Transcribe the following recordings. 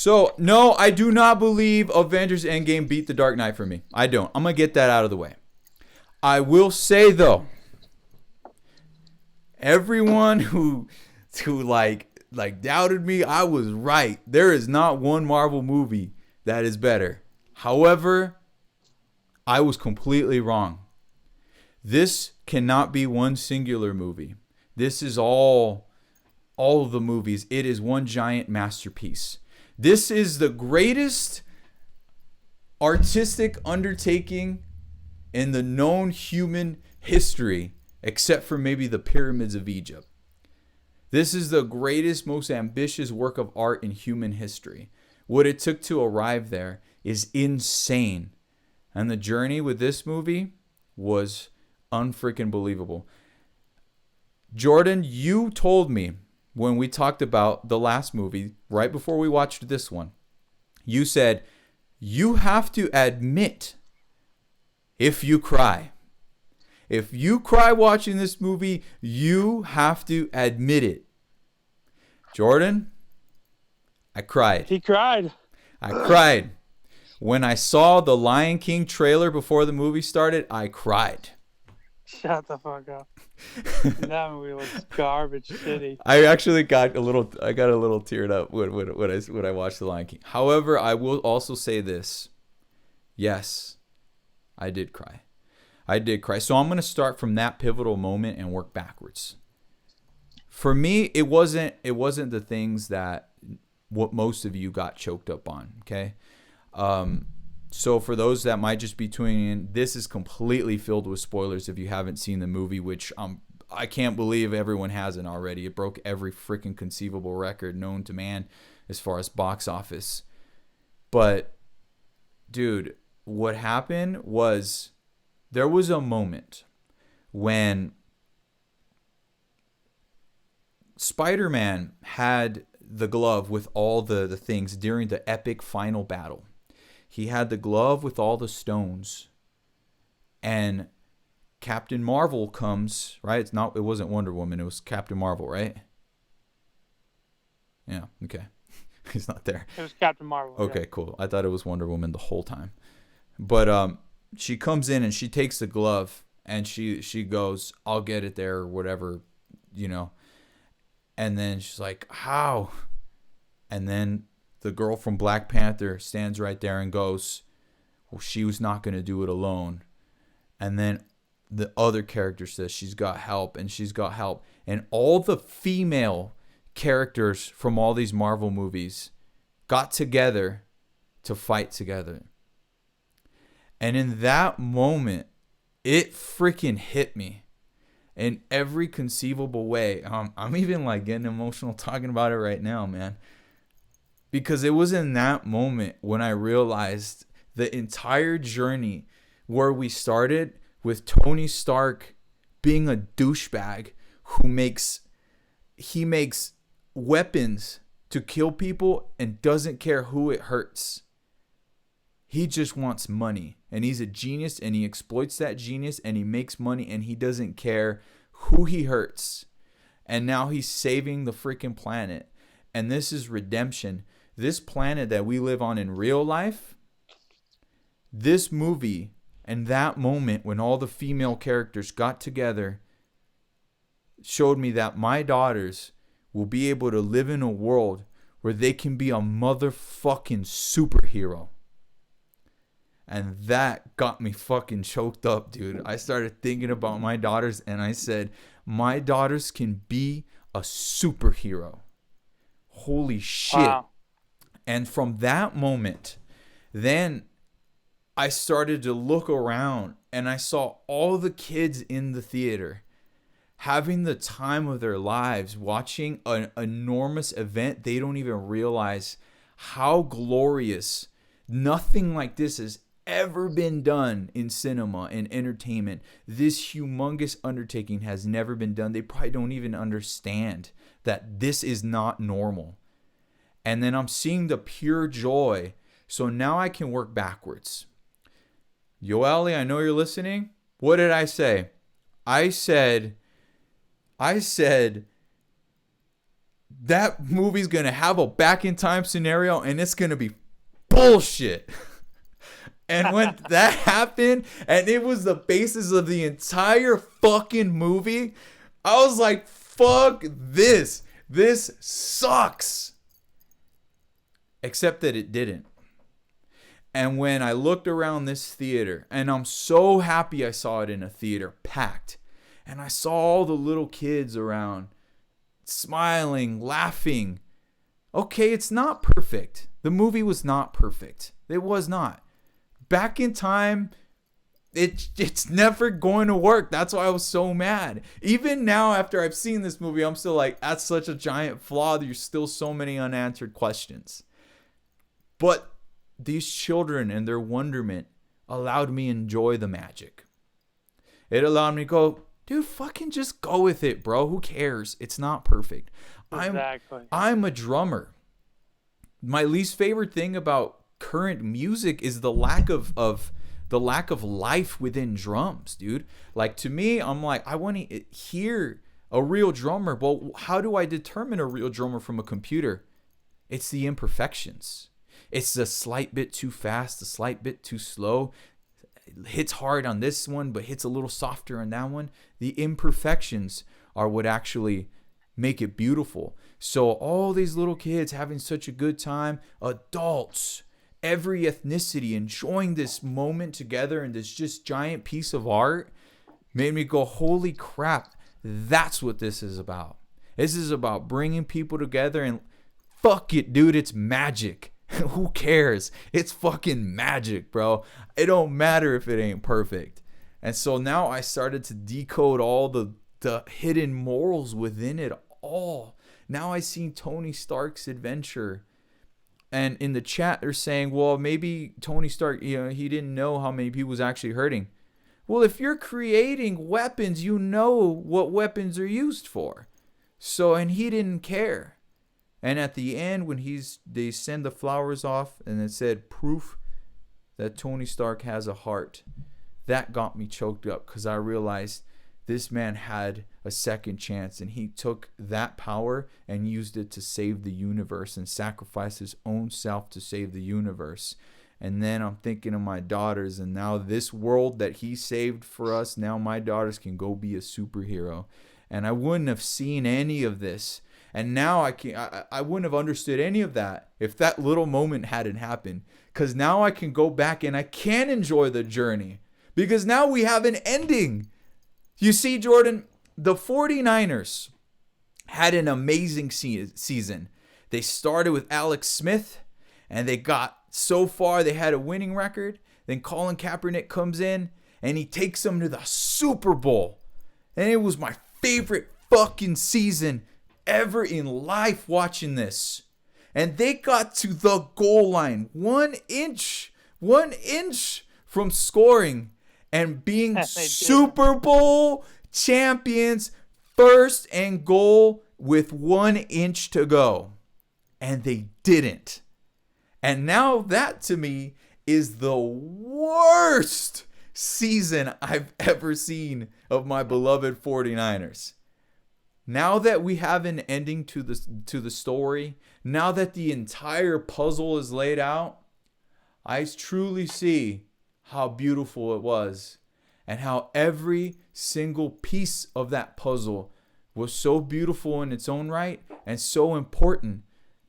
So, no, I do not believe Avengers Endgame beat The Dark Knight for me. I don't. I'm going to get that out of the way. I will say, though, everyone who doubted me, I was right. There is not one Marvel movie that is better. However, I was completely wrong. This cannot be one singular movie. This is all of the movies. It is one giant masterpiece. This is the greatest artistic undertaking in the known human history, except for maybe the pyramids of Egypt. This is the greatest, most ambitious work of art in human history. What it took to arrive there is insane. And the journey with this movie was unfreaking believable. Jordan, you told me when we talked about the last movie, right before we watched this one, you said, you have to admit if you cry. If you cry watching this movie, you have to admit it. Jordan, I cried. He cried. I cried. When I saw the Lion King trailer before the movie started, I cried. Shut the fuck up. That movie was garbage city. I actually got a little teared up when I watched the Lion King. However, I will also say this. Yes, I did cry. So I'm going to start from that pivotal moment and work backwards. For me, it wasn't the things that what most of you got choked up on, okay? So for those that might just be tuning in, this is completely filled with spoilers if you haven't seen the movie, which I can't believe everyone hasn't already. It broke every freaking conceivable record known to man as far as box office. But, dude, what happened was there was a moment when Spider-Man had the glove with all the things during the epic final battle. He had the glove with all the stones. And Captain Marvel comes, right? It wasn't Wonder Woman, it was Captain Marvel, right? Yeah, okay. He's not there. It was Captain Marvel. Okay, cool. I thought it was Wonder Woman the whole time. But she comes in and she takes the glove and she goes, I'll get it there or whatever, you know. And then she's like, how? And then the girl from Black Panther stands right there and goes, well, she was not going to do it alone. And then the other character says she's got help and she's got help. And all the female characters from all these Marvel movies got together to fight together. And in that moment, it freaking hit me in every conceivable way. I'm even like getting emotional talking about it right now, man. Because it was in that moment when I realized the entire journey where we started with Tony Stark being a douchebag who makes weapons to kill people and doesn't care who it hurts. He just wants money, and he's a genius, and he exploits that genius, and he makes money, and he doesn't care who he hurts. And now he's saving the freaking planet. And this is redemption. This planet that we live on in real life, this movie and that moment when all the female characters got together showed me that my daughters will be able to live in a world where they can be a motherfucking superhero. And that got me fucking choked up, dude. I started thinking about my daughters and I said, my daughters can be a superhero. Holy shit. Wow. And from that moment, then I started to look around and I saw all the kids in the theater having the time of their lives watching an enormous event. They don't even realize how glorious. Nothing like this has ever been done in cinema and entertainment. This humongous undertaking has never been done. They probably don't even understand that this is not normal. And then I'm seeing the pure joy. So now I can work backwards. Yoeli, I know you're listening. What did I say? I said, that movie's going to have a back in time scenario and it's going to be bullshit. And when that happened, and it was the basis of the entire fucking movie, I was like, fuck this. This sucks. Except that it didn't. And when I looked around this theater, and I'm so happy I saw it in a theater, packed, and I saw all the little kids around, smiling, laughing. Okay, it's not perfect. The movie was not perfect. It was not. Back in time, it's never going to work. That's why I was so mad. Even now, after I've seen this movie, I'm still like, that's such a giant flaw. There's still so many unanswered questions. But these children and their wonderment allowed me to enjoy the magic. It allowed me to go, dude, fucking just go with it, bro. Who cares? It's not perfect. Exactly. I'm a drummer. My least favorite thing about current music is the lack of life within drums, dude. Like, to me, I'm like, I want to hear a real drummer. Well, how do I determine a real drummer from a computer? It's the imperfections. It's a slight bit too fast, a slight bit too slow. It hits hard on this one, but hits a little softer on that one. The imperfections are what actually make it beautiful. So all these little kids having such a good time, adults, every ethnicity enjoying this moment together in this just giant piece of art made me go, holy crap, that's what this is about. This is about bringing people together, and fuck it, dude, it's magic. Who cares? It's fucking magic, bro. It don't matter if it ain't perfect. And so now I started to decode all the hidden morals within it all. Now I see Tony Stark's adventure. And in the chat, they're saying, well, maybe Tony Stark, he didn't know how many people was actually hurting. Well, if you're creating weapons, you know what weapons are used for. So, and he didn't care. And at the end, when they send the flowers off and it said proof that Tony Stark has a heart, that got me choked up, because I realized this man had a second chance, and he took that power and used it to save the universe and sacrifice his own self to save the universe. And then I'm thinking of my daughters, and now this world that he saved for us, now my daughters can go be a superhero. And I wouldn't have seen any of this. And now I wouldn't have understood any of that if that little moment hadn't happened. Because now I can go back and I can enjoy the journey. Because now we have an ending. You see, Jordan, the 49ers had an amazing season. They started with Alex Smith, and they got so far, they had a winning record. Then Colin Kaepernick comes in, and he takes them to the Super Bowl. And it was my favorite fucking season ever in life watching this. And they got to the goal line 1 inch from scoring and being Super Bowl champions, first and goal with 1 inch to go. And they didn't. And now that, to me, is the worst season I've ever seen of my beloved 49ers. Now that we have an ending to the story, now that the entire puzzle is laid out, I truly see how beautiful it was, and how every single piece of that puzzle was so beautiful in its own right and so important.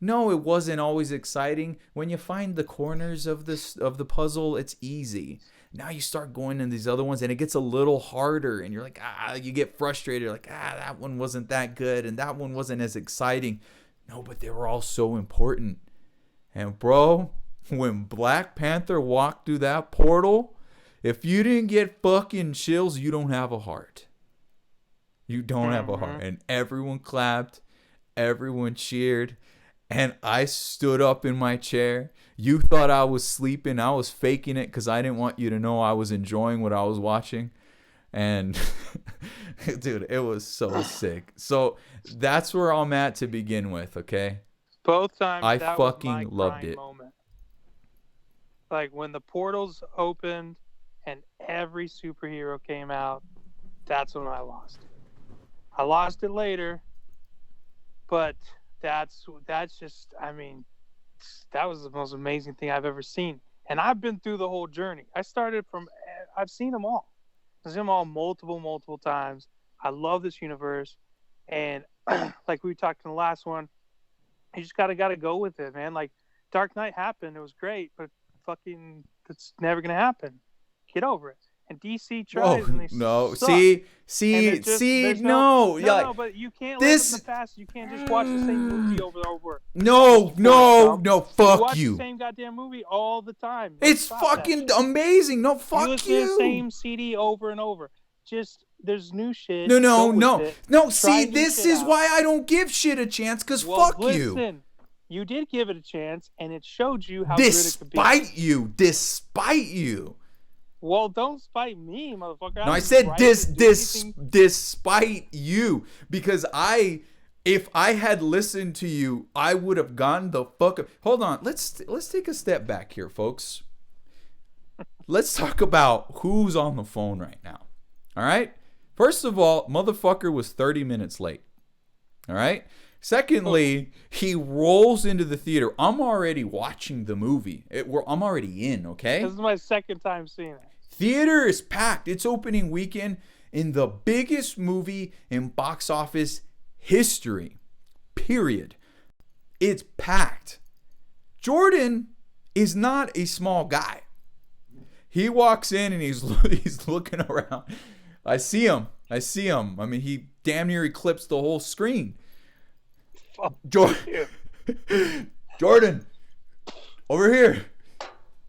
No, it wasn't always exciting. When you find the corners of the puzzle, it's easy. Now you start going in these other ones and it gets a little harder, and you're like, you get frustrated. You're like, that one wasn't that good and that one wasn't as exciting. No, but they were all so important. And bro, when Black Panther walked through that portal, if you didn't get fucking chills, you don't have a heart. You don't have a heart. And everyone clapped. Everyone cheered. And I stood up in my chair. You thought I was sleeping. I was faking it because I didn't want you to know I was enjoying what I was watching. And dude, it was so sick. So that's where I'm at to begin with, okay? Both times I that fucking was my loved crying it. moment. Like when the portals opened and every superhero came out, that's when I lost it. I lost it later, but that's just, I mean, that was the most amazing thing I've ever seen. And I've been through the whole journey. I've seen them all. I've seen them all multiple times. I love this universe, and like we talked in the last one, you just gotta go with it, man. Like Dark Knight happened, it was great, but fucking, it's never gonna happen. Get over it. And DC tries, and Whoa, they no. suck. And there's No. no, Yeah, no, but you can't live in the this. past. You can't just watch the same movie over and over. No, no. You Fuck watch the you. same goddamn movie all the time. Like, It's stop that fucking shit. amazing. No, You fuck listen to the you. same CD over and over. Just, there's new shit. No, Go no, with no. it. No, Try see, new this shit is out. why I don't give shit a chance, because Well, fuck you. listen, you did give it a chance, and it showed you how good it could be. Despite you. Well, don't spite me, motherfucker. No, I didn't said write it, do anything. despite you, because if I had listened to you, I would have gone the fuck up. Hold on, let's take a step back here, folks. Let's talk about who's on the phone right now. All right? First of all, motherfucker was 30 minutes late. All right? Secondly, he rolls into the theater. I'm already watching the movie. I'm already in, okay? This is my second time seeing it. Theater is packed. It's opening weekend in the biggest movie in box office history. Period. It's packed. Jordan is not a small guy. He walks in and he's looking around. I see him. I mean, he damn near eclipsed the whole screen. Jordan, over here.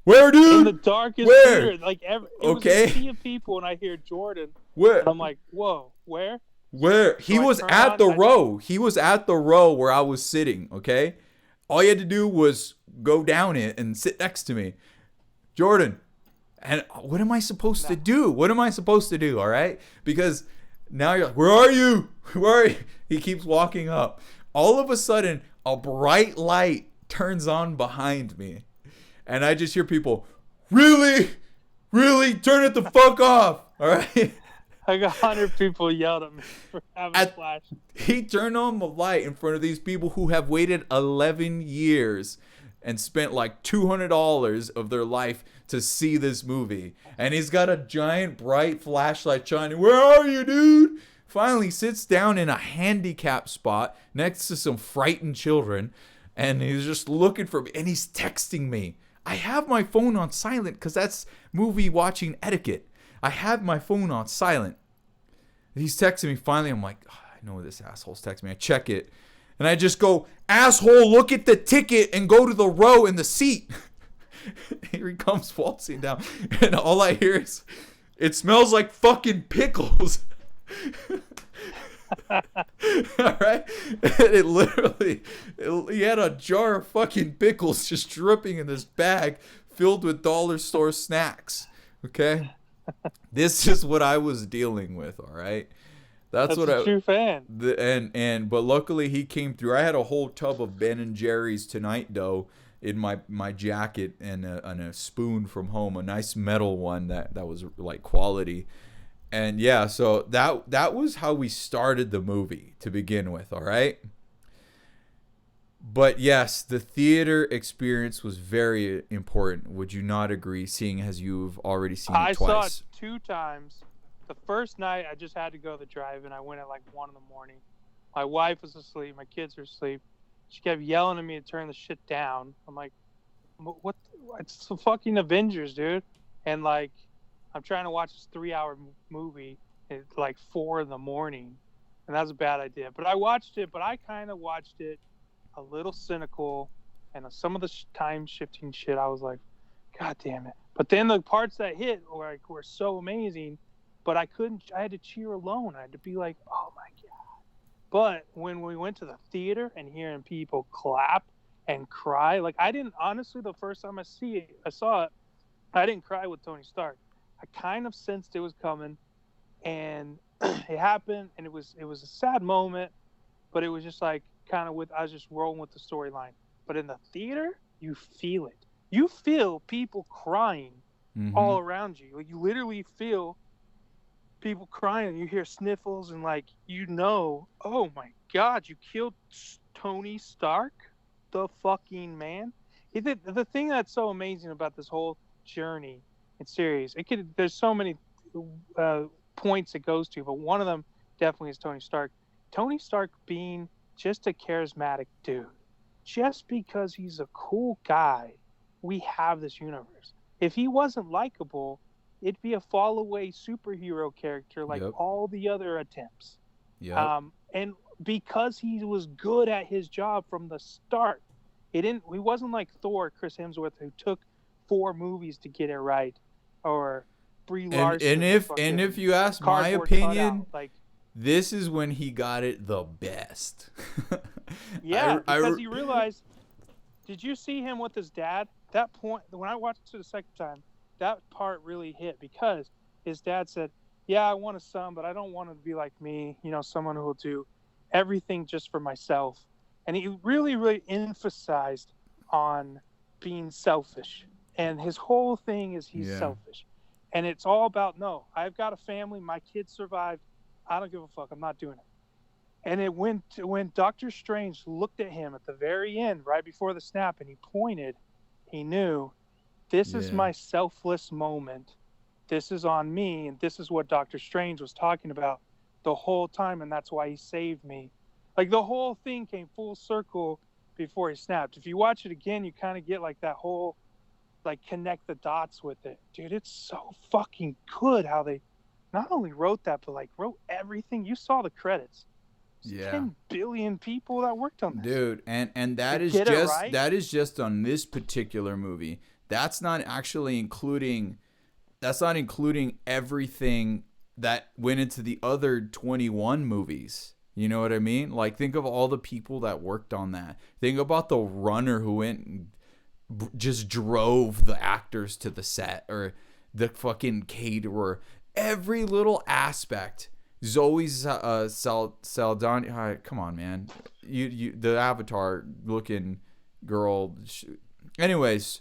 Where, dude? In the darkest theater, like it was a sea of people, and I hear Jordan. Where? And I'm like, whoa, where? Where? He was at the row. He was at the row where I was sitting, okay? All you had to do was go down it and sit next to me. Jordan. And what am I supposed to do? What am I supposed to do, all right? Because now you're like, where are you? Where are you? He keeps walking up. All of a sudden, a bright light turns on behind me. And I just hear people, really? Turn it the fuck off, all right? Like 100 people yelled at me for having a flash. He turned on the light in front of these people who have waited 11 years and spent like $200 of their life to see this movie. And he's got a giant bright flashlight shining. Where are you, dude? Finally sits down in a handicap spot next to some frightened children. And he's just looking for me. And he's texting me. I have my phone on silent because that's movie watching etiquette. I have my phone on silent. He's texting me. Finally, I'm like, oh, I know this asshole's texting me. I check it. And I just go, asshole, look at the ticket and go to the row in the seat. Here he comes waltzing down. And all I hear is, it smells like fucking pickles. All right? And it literally, he had a jar of fucking pickles just dripping in this bag filled with dollar store snacks. Okay? This is what I was dealing with, all right? That's what a true fan. But luckily he came through. I had a whole tub of Ben and Jerry's Tonight Dough in my jacket and a spoon from home, a nice metal one that was like quality. And yeah, so that was how we started the movie to begin with, all right? But yes, the theater experience was very important. Would you not agree, seeing as you've already seen it twice? I saw it 2 times. The first night, I just had to go to the drive-in. I went at like 1 in the morning. My wife was asleep. My kids were asleep. She kept yelling at me to turn the shit down. I'm like, what? It's the fucking Avengers, dude. And like, I'm trying to watch this 3-hour movie at like 4 in the morning. And that's a bad idea. But I watched it, but I kind of watched it a little cynical. And some of the time-shifting shit, I was like, God damn it. But then the parts that hit were so amazing. But I had to cheer alone. I had to be like, oh my God. But when we went to the theater and hearing people clap and cry, like honestly, the first time I saw it, I didn't cry with Tony Stark. I kind of sensed it was coming, and it happened, and it was a sad moment, but it was just like I was just rolling with the storyline. But in the theater, you feel it. You feel people crying all around you. Like you literally feel people crying. You hear sniffles and like oh my God, you killed Tony Stark, the fucking man. The thing that's so amazing about this whole journey and series, there's so many uh, points it goes to, but one of them definitely is Tony Stark. Tony Stark being just a charismatic dude, just because he's a cool guy, we have this universe. If he wasn't likable, it'd be a fall away superhero character like Yep. all the other attempts. Yep. And because he was good at his job from the start, he wasn't like Thor, Chris Hemsworth, who took 4 movies to get it right, or Brie And Larson, if you ask my cardboard cutout. opinion, Like, this is when he got it the best. yeah, because he realized. Did you see him with his dad? That point, when I watched it the second time, that part really hit because his dad said, "Yeah, I want a son, but I don't want him to be like me. Someone who will do everything just for myself." And he really, really emphasized on being selfish. And his whole thing is he's selfish. And it's all about, no, I've got a family. My kids survived. I don't give a fuck. I'm not doing it. And when Doctor Strange looked at him at the very end, right before the snap, and he pointed, he knew, this is my selfless moment. This is on me, and this is what Doctor Strange was talking about the whole time, and that's why he saved me. Like, the whole thing came full circle before he snapped. If you watch it again, you kind of get like that whole, like, connect the dots with it. Dude, it's so fucking good how they not only wrote that, but like wrote everything. You saw the credits. 10 billion people that worked on this. Dude, and that is just on this particular movie. That's not including everything that went into the other 21 movies. You know what I mean? Like, think of all the people that worked on that. Think about the runner who went and just drove the actors to the set, or the fucking caterer. Every little aspect. Zoe Saldana, come on, man. You the Avatar looking girl. Anyways,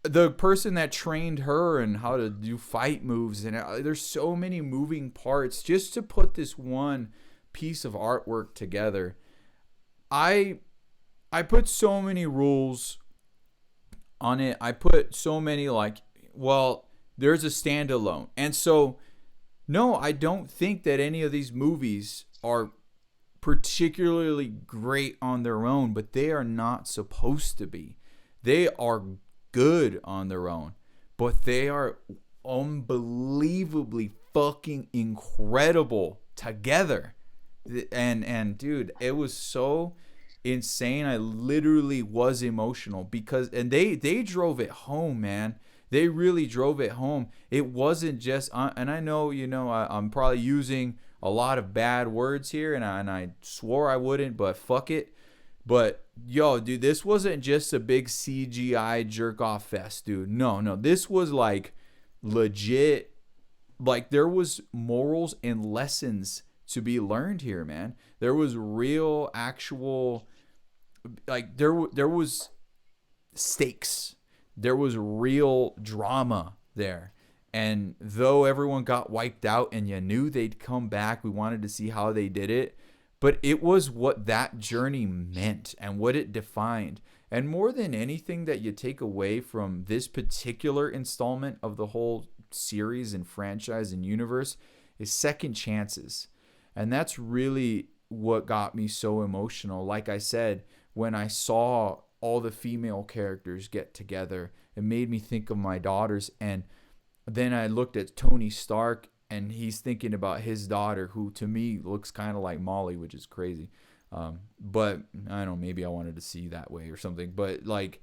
the person that trained her and how to do fight moves, and there's so many moving parts just to put this one piece of artwork together. I put so many rules on it. I put so many, like, well, there's a standalone, and so. No, I don't think that any of these movies are particularly great on their own, but they are not supposed to be. They are good on their own, but they are unbelievably fucking incredible together. And dude, it was so insane. I literally was emotional because they drove it home, man. They really drove it home. It wasn't just, and I know, I'm probably using a lot of bad words here, and I swore I wouldn't, but fuck it. But, yo, dude, this wasn't just a big CGI jerk-off fest, dude. No. This was, like, legit. Like, there was morals and lessons to be learned here, man. There was real, actual, like, there was stakes. There was real drama there. And though everyone got wiped out and you knew they'd come back, we wanted to see how they did it. But it was what that journey meant and what it defined. And more than anything that you take away from this particular installment of the whole series and franchise and universe is second chances. And that's really what got me so emotional. Like I said, when I saw all the female characters get together, it made me think of my daughters. And then I looked at Tony Stark, and he's thinking about his daughter, who to me looks kind of like Molly, which is crazy. But I don't know, maybe I wanted to see that way or something. But like,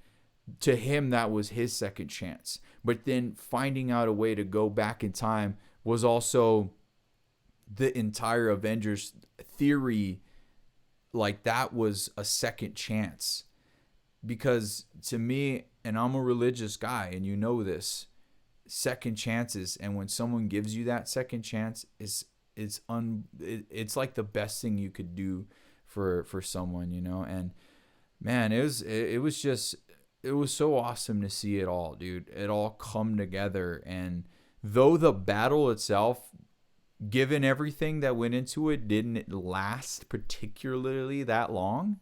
to him, that was his second chance. But then finding out a way to go back in time was also the entire Avengers theory. Like, that was a second chance. Because to me, and I'm a religious guy, and you know this, second chances, and when someone gives you that second chance, it's like the best thing you could do for someone, And man, it was so awesome to see it all, dude. It all come together. And though the battle itself given everything that went into it, didn't last particularly that long.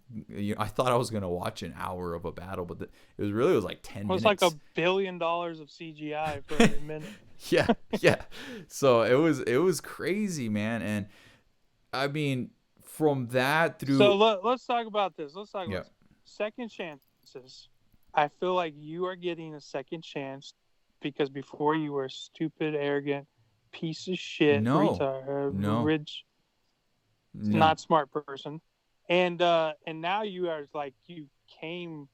I thought I was gonna watch an hour of a battle, but it was like 10 It was like minutes. $1 billion of CGI for every minute. Yeah, yeah. So it was crazy, man. And I mean, from that So through, let's talk about this. Let's talk about yeah, this. Second chances. I feel like you are getting a second chance because before you were a stupid, arrogant piece of shit, no, retard, no, rich, no. not smart person, and now you are like came,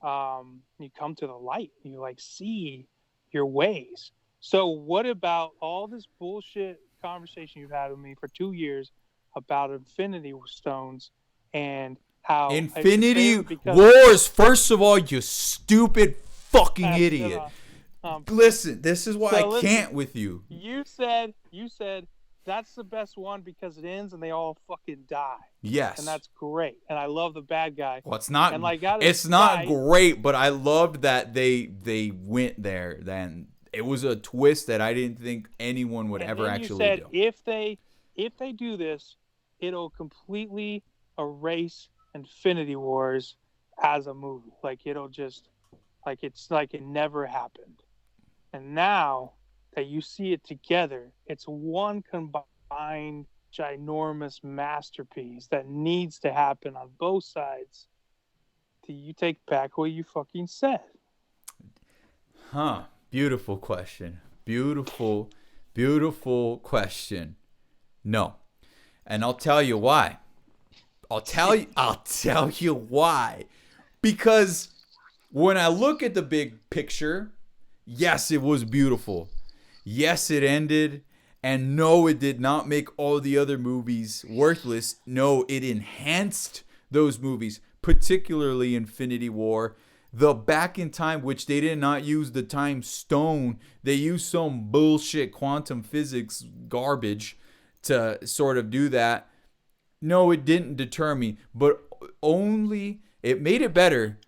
you come to the light. You like see your ways. So what about all this bullshit conversation you've had with me for 2 years about Infinity Stones and how it's your Infinity favorite because Wars. First of all, you stupid fucking idiot. um, Listen, this is why I so listen, can't with you. you said that's the best one because it ends and they all fucking die, and Yes. that's great. And I love the bad guy, Well, and like out of it's not spite, great, but I loved that they went there. Then it was a twist that I didn't think anyone would and ever then you actually said do. if they do this, it'll completely erase Infinity Wars as a movie. Like it'll just like it's like it never happened. And now that you see it together, it's one combined ginormous masterpiece that needs to happen on both sides. Do you take back what you fucking said? Huh. Beautiful question. Beautiful, beautiful question. No. And I'll tell you why. I'll tell you why. Because when I look at the big picture, yes, it was beautiful. Yes, it ended. And no, it did not make all the other movies worthless. No, it enhanced those movies, particularly Infinity War. The Back in Time, which they did not use the time stone, they used some bullshit quantum physics garbage to sort of do that. No, it didn't deter me, but only it made it better,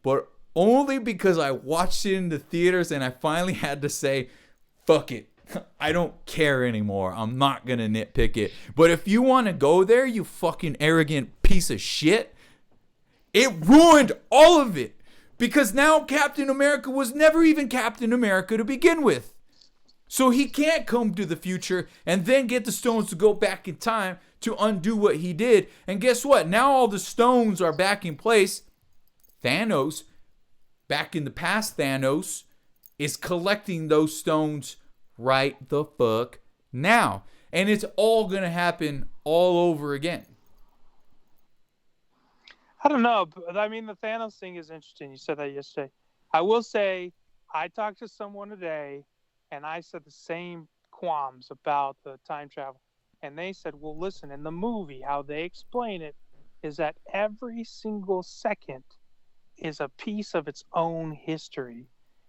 but only because I watched it in the theaters and I finally had to say, fuck it. I don't care anymore. I'm not going to nitpick it. But if you want to go there, you fucking arrogant piece of shit, it ruined all of it. Because now Captain America was never even Captain America to begin with. So he can't come to the future and then get the stones to go back in time to undo what he did. And guess what? Now all the stones are back in place. Thanos, back in the past, Thanos is collecting those stones right the fuck now. And it's all going to happen all over again. I don't know, but I mean the Thanos thing is interesting. You said that yesterday. I will say I talked to someone today and I said the same qualms about the time travel. And they said, well, listen, in the movie, how they explain it is that every single second is a piece of its own history.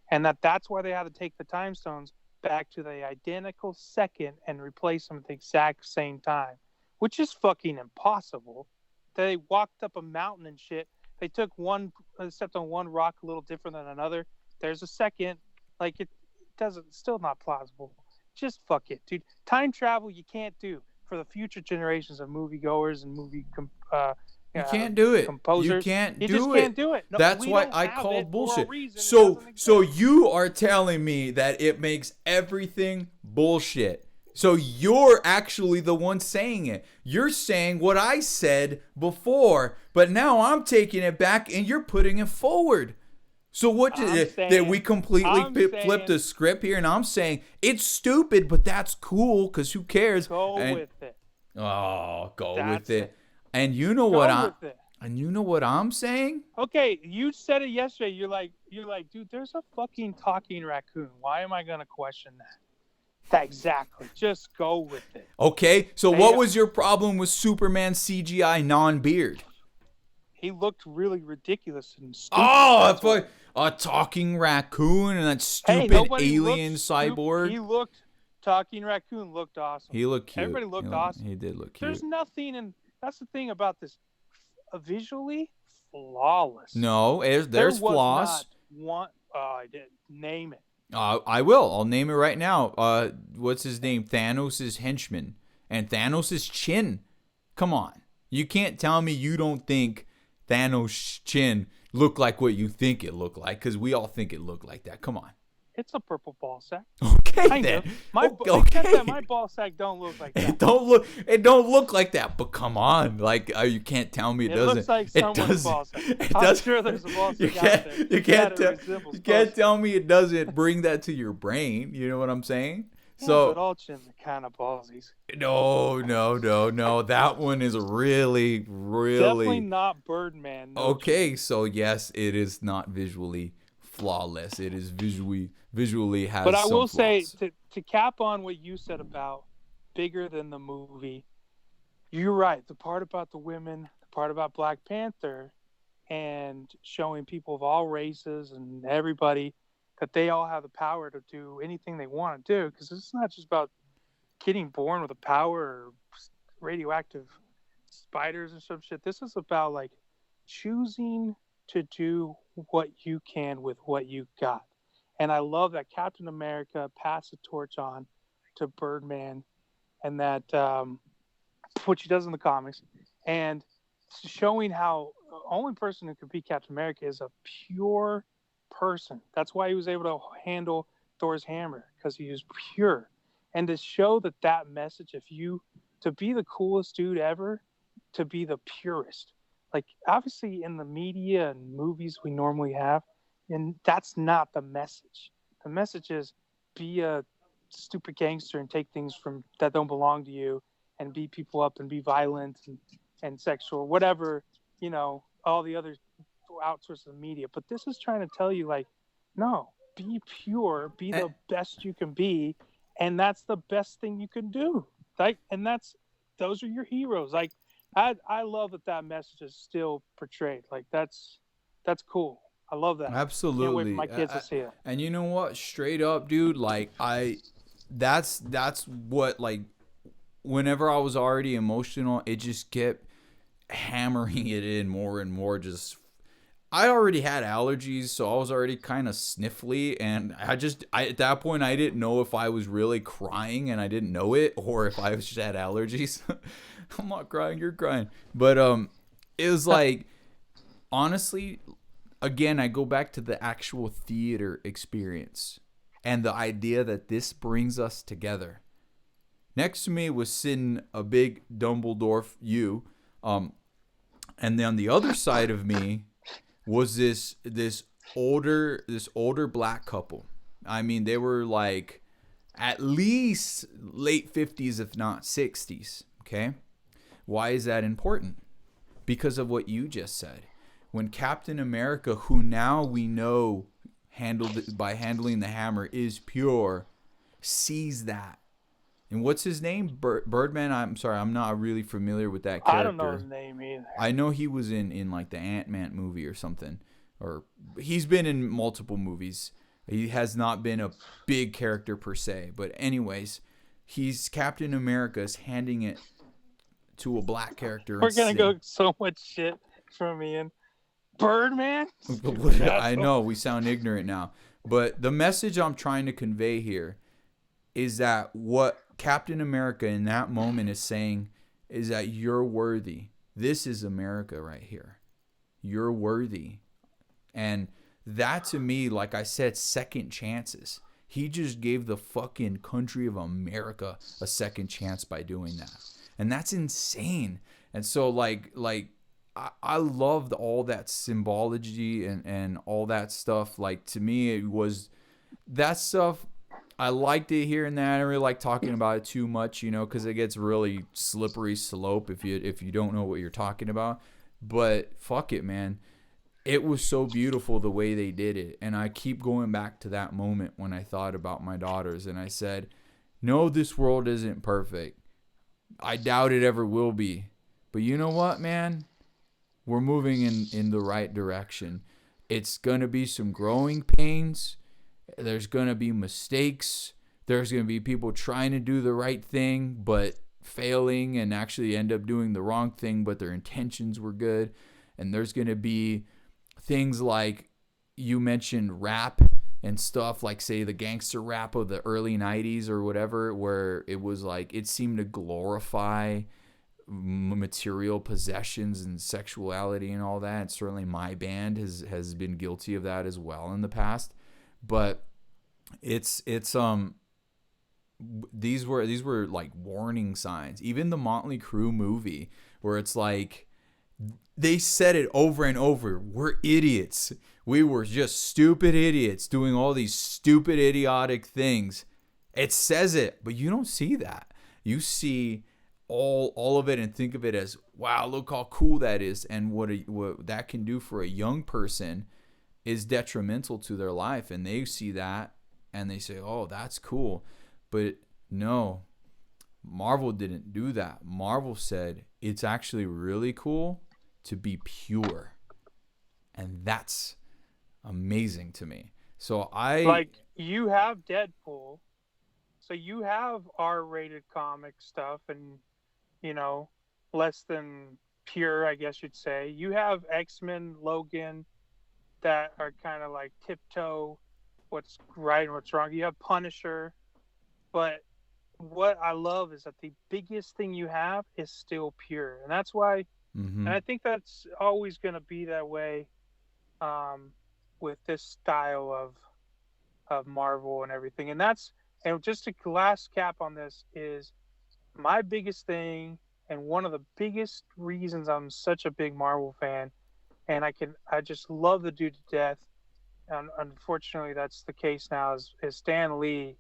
And that's why they had to take the time stones back to the identical second and replace them at the exact same time, which is fucking impossible. They walked up a mountain and shit. They took one, stepped on one rock a little different than another. There's a second. Like it doesn't, still not plausible. Just fuck it, dude. Time travel you can't do for the future generations of moviegoers and You can't do it. You composers. can't You just do can't it. do it. No, That's we why don't I have call it for a bullshit. reason. It So doesn't so exist. you are telling me that it makes everything bullshit. So you're actually the one saying it. You're saying what I said before, but now I'm taking it back and you're putting it forward. So what did we completely flip the script here? And I'm saying it's stupid, but that's cool because who cares? Go with it. Oh, go with That's it. And you know what I'm saying? Okay, you said it yesterday. You're like, dude, there's a fucking talking raccoon. Why am I gonna question that? Exactly. Just go with it. Okay, so what was your problem with Superman CGI non-beard? He looked really ridiculous and stupid. Oh, a talking raccoon and that stupid alien cyborg. Talking raccoon looked awesome. He looked cute. Everybody looked awesome. He did look cute. There's nothing, and that's the thing about this. Visually flawless. No, there's flaws. Not one. I did name it. I will. I'll name it right now. What's his name? Thanos' henchman and Thanos' chin. Come on. You can't tell me you don't think Thanos' chin looked like what you think it looked like, because we all think it looked like that. Come on. It's a purple ball sack. Okay Kind then. of. My except that my ball sack don't look like that. It don't look like that. But come on, like you can't tell me it doesn't. Looks like It someone's doesn't. ball sack. It I'm doesn't. sure there's a ball You sack out there. you can't tell me it doesn't bring that to your brain. You know what I'm saying? Yeah, So but all chins are kind of ballsies. no. That one is really, Definitely really not Birdman. No okay. So yes, it is not visually flawless. It is visually has. But I some will say, flaws. to cap on what you said about bigger than the movie, you're right. The part about the women, the part about Black Panther, and showing people of all races and everybody that they all have the power to do anything they want to do. Because it's not just about getting born with a power or radioactive spiders or some shit. This is about like choosing to do what you can with what you got. And I love that Captain America passed the torch on to Birdman, and that which he does in the comics, and showing how the only person who could be Captain America is a pure person. That's why he was able to handle Thor's hammer, because he was pure. And to show that message, if you to be the coolest dude ever, to be the purest. Like obviously in the media and movies we normally have, and that's not the message. The message is be a stupid gangster and take things from that don't belong to you and beat people up and be violent and sexual, whatever, all the other outsources of media. But this is trying to tell you, like, no, be pure, be the best you can be, and that's the best thing you can do. Like, and those are your heroes. Like, I love that message is still portrayed. Like, that's cool. I love that. Absolutely. Can't wait for my kids to see it. And you know what? Straight up, dude, like that's what, like, whenever I was already emotional, it just kept hammering it in more and more. Just I already had allergies, so I was already kind of sniffly, and I at that point I didn't know if I was really crying and I didn't know it, or if I just had allergies. I'm not crying, you're crying. But it was like, honestly, again, I go back to the actual theater experience and the idea that this brings us together. Next to me was sitting a big Dumbledore, and then on the other side of me was this older black couple. I mean, they were like at least late 50s, if not 60s. Okay, why is that important? Because of what you just said. When Captain America, who now we know handled it by handling the hammer, is pure, sees that. And what's his name? Birdman? I'm sorry, I'm not really familiar with that character. I don't know his name either. I know he was in like the Ant-Man movie or something. Or he's been in multiple movies. He has not been a big character per se. But anyways, he's Captain America's handing it to a black character. We're going to go so much shit from Ian. Birdman? I know, we sound ignorant now. But the message I'm trying to convey here is that what Captain America in that moment is saying is that you're worthy. This is America right here. You're worthy. And that, to me, like I said, second chances. He just gave the fucking country of America a second chance by doing that. And that's insane. And so like I loved all that symbology and all that stuff. Like, to me, it was that stuff. I liked it here and there. I don't really like talking about it too much, because it gets really slippery slope if you don't know what you're talking about. But fuck it, man. It was so beautiful the way they did it. And I keep going back to that moment when I thought about my daughters, and I said, no, this world isn't perfect. I doubt it ever will be. But you know what, man? We're moving in the right direction. It's going to be some growing pains. There's going to be mistakes. There's going to be people trying to do the right thing but failing and actually end up doing the wrong thing, but their intentions were good. And there's going to be things like you mentioned rap and stuff, like say the gangster rap of the early 90s or whatever, where it was like it seemed to glorify material possessions and sexuality and all that. And certainly my band has been guilty of that as well in the past. But it's these were like warning signs. Even the Motley Crue movie, where it's like they said it over and over, we're idiots. We were just stupid idiots doing all these stupid idiotic things. It says it, but you don't see that. You see all of it and think of it as, wow, look how cool that is. And what that can do for a young person is detrimental to their life. And they see that and they say, oh, that's cool. But no, Marvel didn't do that. Marvel said it's actually really cool to be pure. And that's amazing to me. So like, you have Deadpool, so you have R-rated comic stuff and, you know, less than pure, I guess you'd say. You have X-Men, Logan, that are kind of like tiptoe what's right and what's wrong. You have Punisher, but what I love is that the biggest thing you have is still pure, and that's why. mm-hmm. And I think that's always going to be that way with this style of Marvel and everything. And just a last cap on this is my biggest thing, and one of the biggest reasons I'm such a big Marvel fan, and I just love the dude to death. And unfortunately, that's the case now. Is Stan Lee?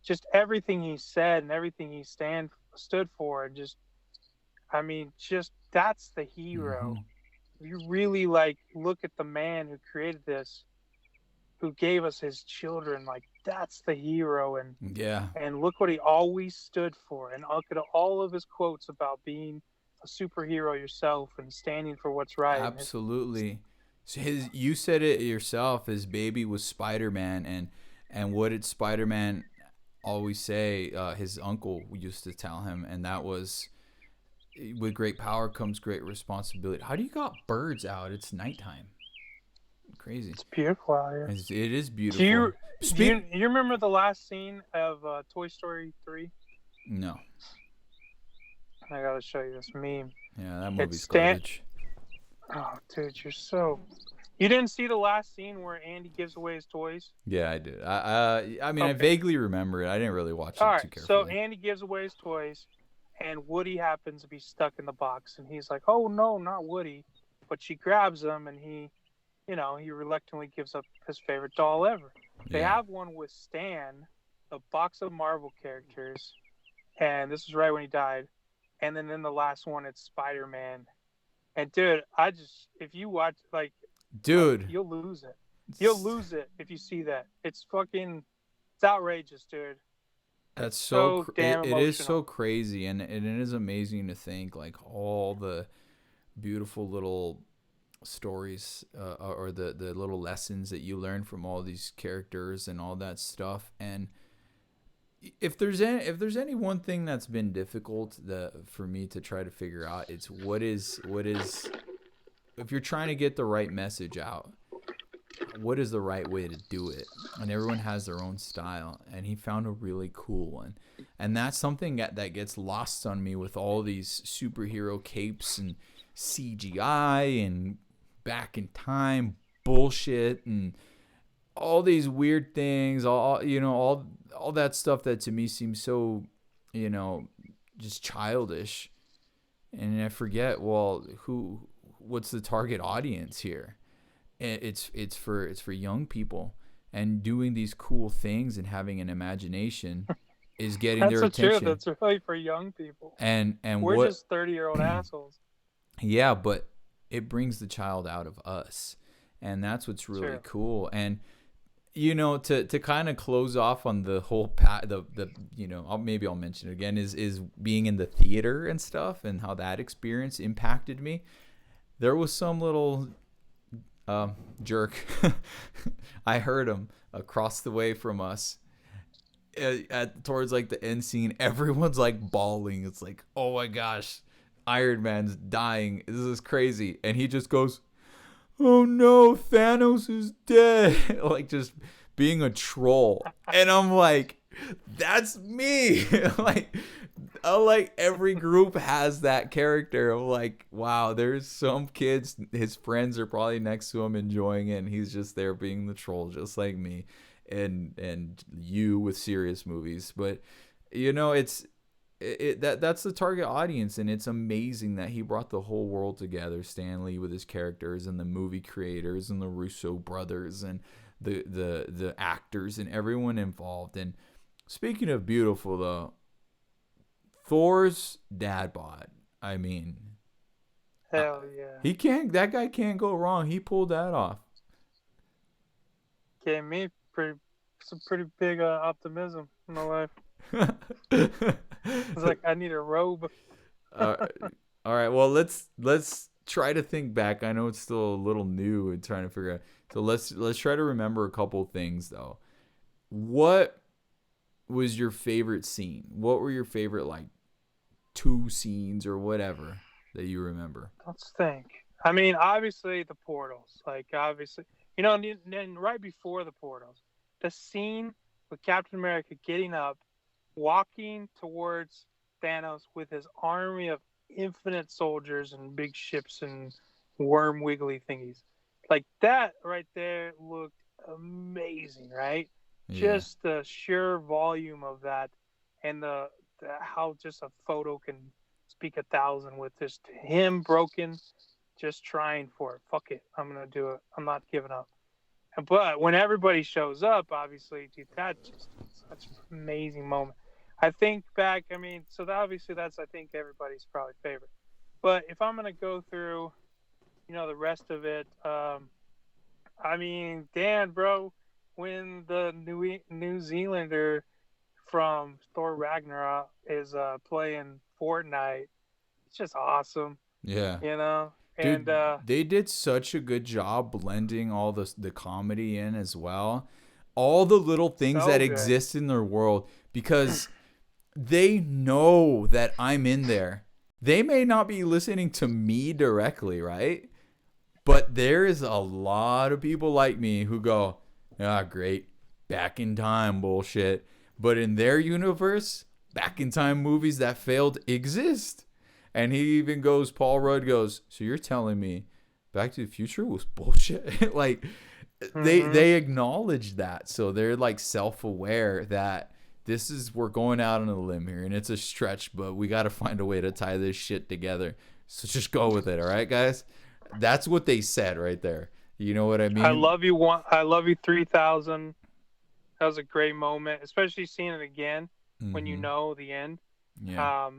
Just everything he said and everything he stood for, and just that's the hero. Mm-hmm. You really like look at the man who created this, who gave us his children. Like, that's the hero, and yeah, and look what he always stood for, and look at all of his quotes about being a superhero yourself and standing for what's right. Absolutely. So you said it yourself. His baby was Spider-Man, and what did Spider-Man always say? His uncle used to tell him, and that was, with great power comes great responsibility. How do you got birds out? It's nighttime. Crazy. It's beautiful out here. It is beautiful. Do you remember the last scene of Toy Story 3? No. I gotta show you this meme. Yeah, that movie's garbage. Oh, dude, you didn't see the last scene where Andy gives away his toys? Yeah, I did. I mean, okay. I vaguely remember it. I didn't really watch it too carefully. So Andy gives away his toys, and Woody happens to be stuck in the box, and he's like, "Oh no, not Woody!" But she grabs him, and he reluctantly gives up his favorite doll ever. They have one with Stan, a box of Marvel characters, and this is right when he died. And then in the last one, it's Spider-Man. And dude, if you watch, you'll lose it. You'll lose it if you see that. It's outrageous, dude. That's so damn emotional. It is so crazy, and it is amazing to think like all the beautiful little stories or the little lessons that you learn from all these characters and all that stuff. And if there's any one thing that's been difficult for me to try to figure out, it's what is if you're trying to get the right message out, what is the right way to do it? And everyone has their own style, and he found a really cool one. And that's something that gets lost on me with all these superhero capes and CGI and back in time bullshit and all these weird things, all that stuff that to me seems so, just childish. And I forget, what's the target audience here? It's for young people, and doing these cool things and having an imagination is getting their attention. That's really for young people. And we're just 30-year-old assholes. Yeah, but it brings the child out of us, and that's what's really cool. And to kind of close off on the whole maybe I'll mention it again, is being in the theater and stuff, and how that experience impacted me. There was some little jerk. I heard him across the way from us towards like the end scene. Everyone's like bawling. It's like, oh my gosh, Iron Man's dying. This is crazy. And he just goes, oh no, Thanos is dead. Like just being a troll. And I'm like, that's me. like every group has that character of like, wow, there's some kids, his friends are probably next to him enjoying it, and he's just there being the troll, just like me, and you with serious movies. But that's the target audience, and it's amazing that he brought the whole world together. Stan Lee with his characters, and the movie creators, and the Russo brothers, and the actors, and everyone involved. And speaking of beautiful, though, Thor's dad bod. I mean, Hell yeah. he can't. That guy can't go wrong. He pulled that off. Gave me some pretty big optimism in my life. It's like I need a robe. All right. Well, let's try to think back. I know it's still a little new and trying to figure out. So let's try to remember a couple things though. What was your favorite scene? What were your favorite like 2 scenes or whatever that you remember? Let's think. I mean, obviously the portals. Like obviously, and then right before the portals, the scene with Captain America getting up, walking towards Thanos with his army of infinite soldiers and big ships and worm wiggly thingies. Like that right there looked amazing, right? Yeah. Just the sheer volume of that, and the how just a photo can speak 1,000 with just him broken, just trying for it. Fuck it, I'm gonna do it. I'm not giving up. But when everybody shows up, obviously, dude, that's just such an amazing moment. I think back, I mean, so obviously that's, I think, everybody's probably favorite. But if I'm going to go through, the rest of it, I mean, Dan, bro, when the New Zealander from Thor Ragnarok is playing Fortnite, it's just awesome. Yeah. And dude, they did such a good job blending all the comedy in as well. All the little things so that good. exist in their world, because they know that I'm in there. They may not be listening to me directly, right? But there is a lot of people like me who go, great, back in time bullshit. But in their universe, back in time movies that failed exist. And he even goes, Paul Rudd goes, so you're telling me Back to the Future was bullshit? Like, they acknowledge that. So they're like self-aware that we're going out on a limb here, and it's a stretch, but we got to find a way to tie this shit together. So just go with it. All right, guys? That's what they said right there. You know what I mean? I love you 3,000. That was a great moment, especially seeing it again when you know the end. Yeah.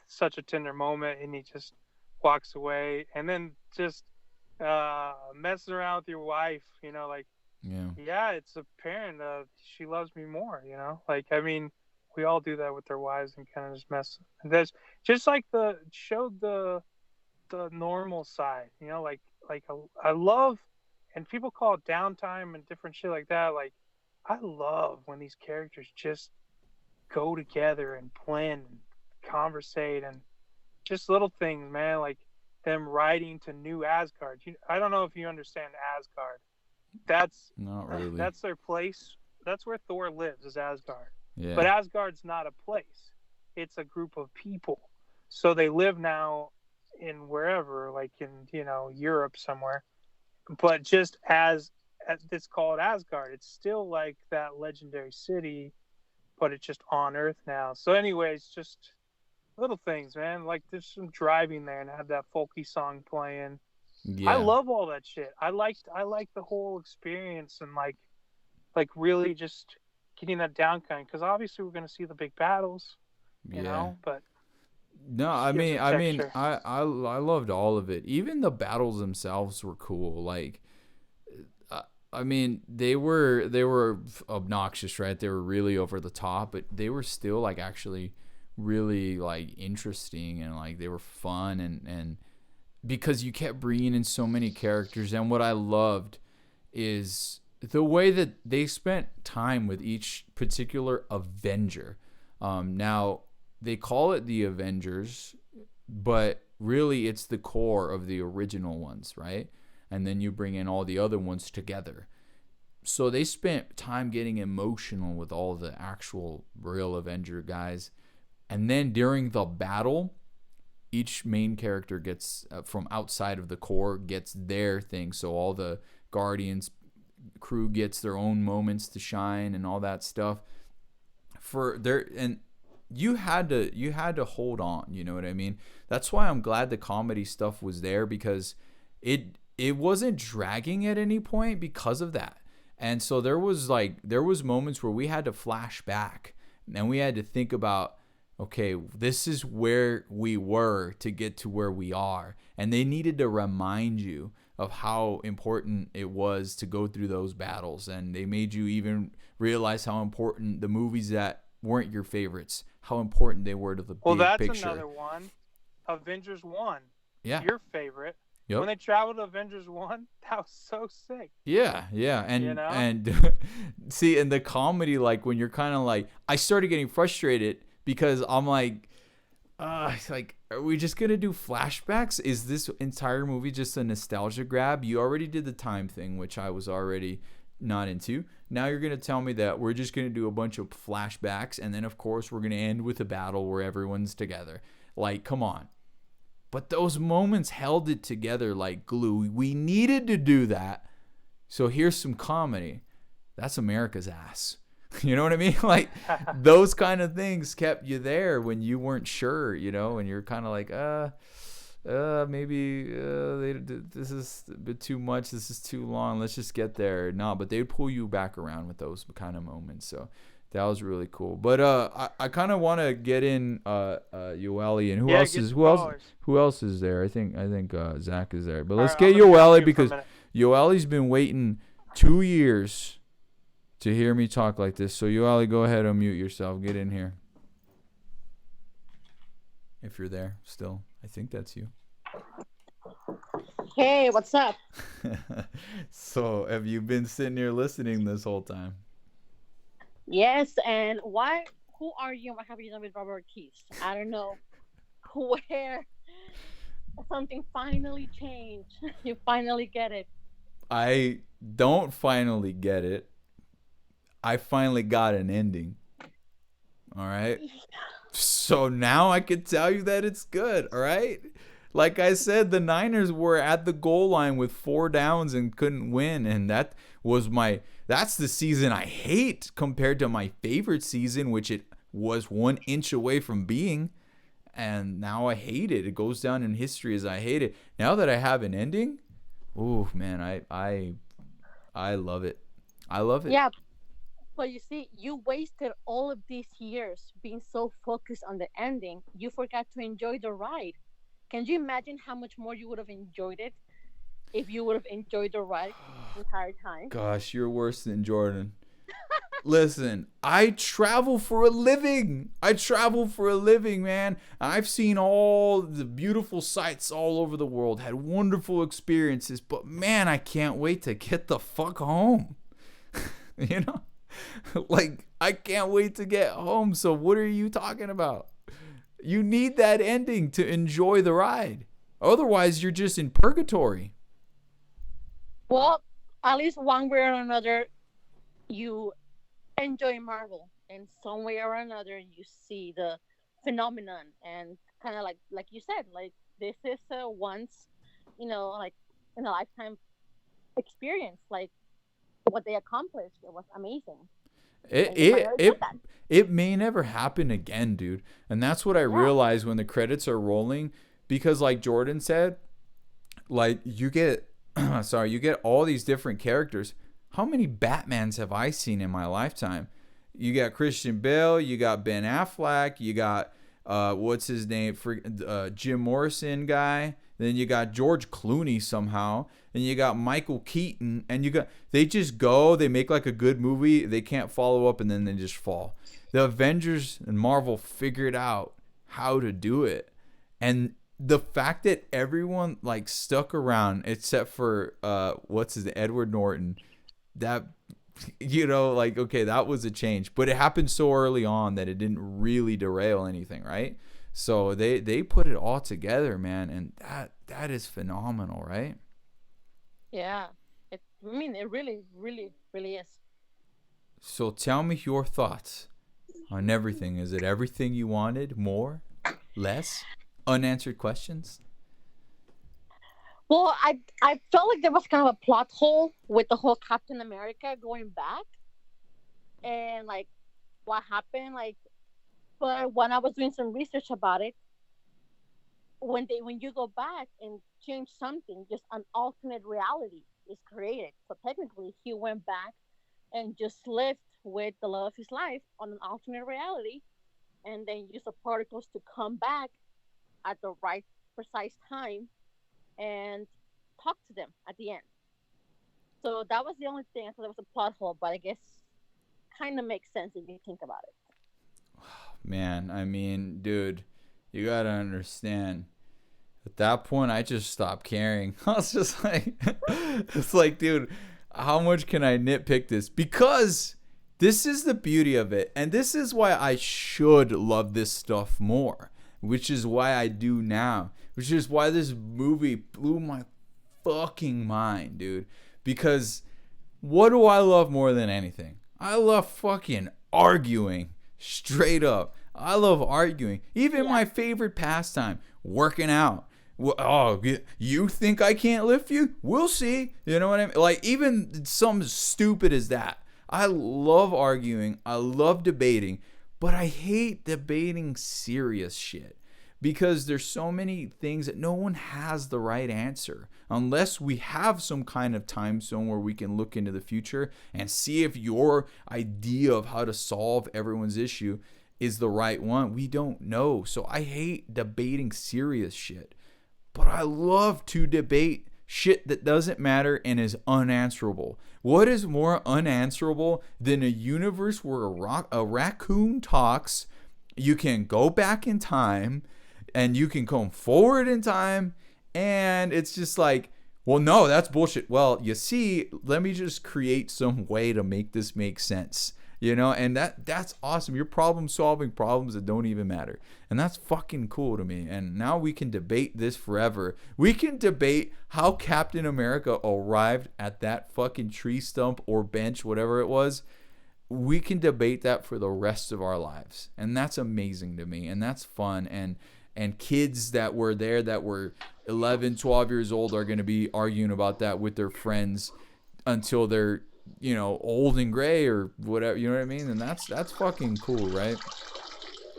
Such a tender moment, and he just walks away, and then just messing around with your wife, it's apparent she loves me more, like, I mean, we all do that with our wives and kind of just mess. And that's just like showed the normal side, I love, and people call it downtime and different shit like that. Like, I love when these characters just go together and plan and conversate, and just little things, man, like them riding to New Asgard. I don't know if you understand Asgard. That's not really. That's their place. That's where Thor lives, is Asgard. Yeah. But Asgard's not a place. It's a group of people. So they live now in wherever, like in, Europe somewhere. But just as it's called Asgard, it's still like that legendary city, but it's just on Earth now. So anyways, just little things, man. Like there's some driving there and have that folky song playing. Yeah. I love all that shit. I like the whole experience, and like really just getting that down kind, because obviously we're gonna see the big battles, you know. But no, I mean, I loved all of it. Even the battles themselves were cool. Like, I mean, they were obnoxious, right? They were really over the top, but they were still like actually really like interesting, and like they were fun, and because you kept bringing in so many characters. And what I loved is the way that they spent time with each particular Avenger. Now they call it the Avengers, but really it's the core of the original ones, right? And then you bring in all the other ones together. So they spent time getting emotional with all the actual real Avenger guys. And then during the battle, each main character gets from outside of the core gets their thing. So all the Guardians crew gets their own moments to shine and all that stuff. For their and you had to hold on, you know what I mean? That's why I'm glad the comedy stuff was there, because it wasn't dragging at any point because of that. And so there was moments where we had to flash back and we had to think about, okay, this is where we were to get to where we are. And they needed to remind you of how important it was to go through those battles. And they made you even realize how important the movies that weren't your favorites, how important they were to the Well, big that's picture. another one. Avengers 1. Yeah. Your favorite. Yep. When they traveled to Avengers 1, that was so sick. Yeah. And You know? and see, and the comedy, like when you're kind of like, I started getting frustrated because I'm like, are we just gonna do flashbacks? Is this entire movie just a nostalgia grab? You already did the time thing, which I was already not into. Now you're gonna tell me that we're just gonna do a bunch of flashbacks, and then of course we're gonna end with a battle where everyone's together. Like, come on. But those moments held it together like glue. We needed to do that. So here's some comedy. That's America's ass. You know what I mean? Like, those kind of things kept you there when you weren't sure, you know, and you're kind of like, maybe this is a bit too much. This is too long. Let's just get there. No, but they'd pull you back around with those kind of moments. So that was really cool. But I kind of want to get in Yoeli, and who else is there? I think Zach is there. But let's get Yoeli, because Yoeli's been waiting 2 years to hear me talk like this. So Yoeli, go ahead, unmute yourself. Get in here. If you're there still. I think that's you. Hey, what's up? So have you been sitting here listening this whole time? Yes, and why? Who are you? What have you done with Robert Keys? I don't know. Where something finally changed. You finally get it. I don't finally get it. I finally got an ending. All right. So now I can tell you that it's good. All right. Like I said, the Niners were at the goal line with 4 downs and couldn't win. And that's the season I hate compared to my favorite season, which it was 1 inch away from being. And now I hate it. It goes down in history as I hate it. Now that I have an ending, oh man, I love it. I love it. Yeah, but you see, you wasted all of these years being so focused on the ending. You forgot to enjoy the ride. Can you imagine how much more you would have enjoyed it if you would have enjoyed the ride the entire time? Gosh, you're worse than Jordan. Listen, I travel for a living. Man. I've seen all the beautiful sights all over the world, had wonderful experiences, but man, I can't wait to get the fuck home. You know? Like, I can't wait to get home. So what are you talking about? You need that ending to enjoy the ride. Otherwise, you're just in purgatory. Well, at least one way or another, you enjoy Marvel, and some way or another, you see the phenomenon, and kind of like you said, like this is a once, like in a lifetime experience. Like what they accomplished, it was amazing. It may never happen again, dude. And that's what I realized when the credits are rolling, because like Jordan said, like you get you get all these different characters. How many Batmans have I seen in my lifetime? You got Christian Bale, you got Ben Affleck, you got what's his name, Jim Morrison guy. Then you got George Clooney somehow, and you got Michael Keaton, and they just go, they make like a good movie, they can't follow up, and then they just fall. The Avengers and Marvel figured out how to do it, and the fact that everyone like stuck around except for Edward Norton, that like, okay, that was a change, but it happened so early on that it didn't really derail anything, right? So they put it all together, man, and that is phenomenal, right? Yeah, I mean, it really, really, really is. So tell me your thoughts on everything. Is it everything you wanted? More? Less? Unanswered questions? Well, I felt like there was kind of a plot hole with the whole Captain America going back and like what happened. Like, but when I was doing some research about it, when you go back and change something, just an alternate reality is created. So technically, he went back and just lived with the love of his life on an alternate reality, and then use the particles to come back at the right precise time and talk to them at the end. So that was the only thing I thought there was a plot hole, but I guess kind of makes sense if you think about it. Man, I mean, dude, you gotta understand. At that point, I just stopped caring. I was just like, it's like, dude, how much can I nitpick this? Because this is the beauty of it. And this is why I should love this stuff more, which is why I do now, which is why this movie blew my fucking mind, dude. Because what do I love more than anything? I love fucking arguing. Straight up. I love arguing. Even my favorite pastime, working out. Oh, you think I can't lift you? We'll see. You know what I mean? Like, even something stupid as that. I love arguing. I love debating. But I hate debating serious shit. Because there's so many things that no one has the right answer. Unless we have some kind of time zone where we can look into the future and see if your idea of how to solve everyone's issue is the right one. We don't know. So I hate debating serious shit. But I love to debate shit that doesn't matter and is unanswerable. What is more unanswerable than a universe where a raccoon talks, you can go back in time, and you can come forward in time, and it's just like, well, no, that's bullshit. Well, you see, let me just create some way to make this make sense. You know, and that's awesome. You're problem solving problems that don't even matter. And that's fucking cool to me. And now we can debate this forever. We can debate how Captain America arrived at that fucking tree stump or bench, whatever it was. We can debate that for the rest of our lives. And that's amazing to me. And that's fun. And kids that were there that were 11, 12 years old are going to be arguing about that with their friends until they're, you know, old and gray or whatever, you know what I mean? And that's fucking cool, right?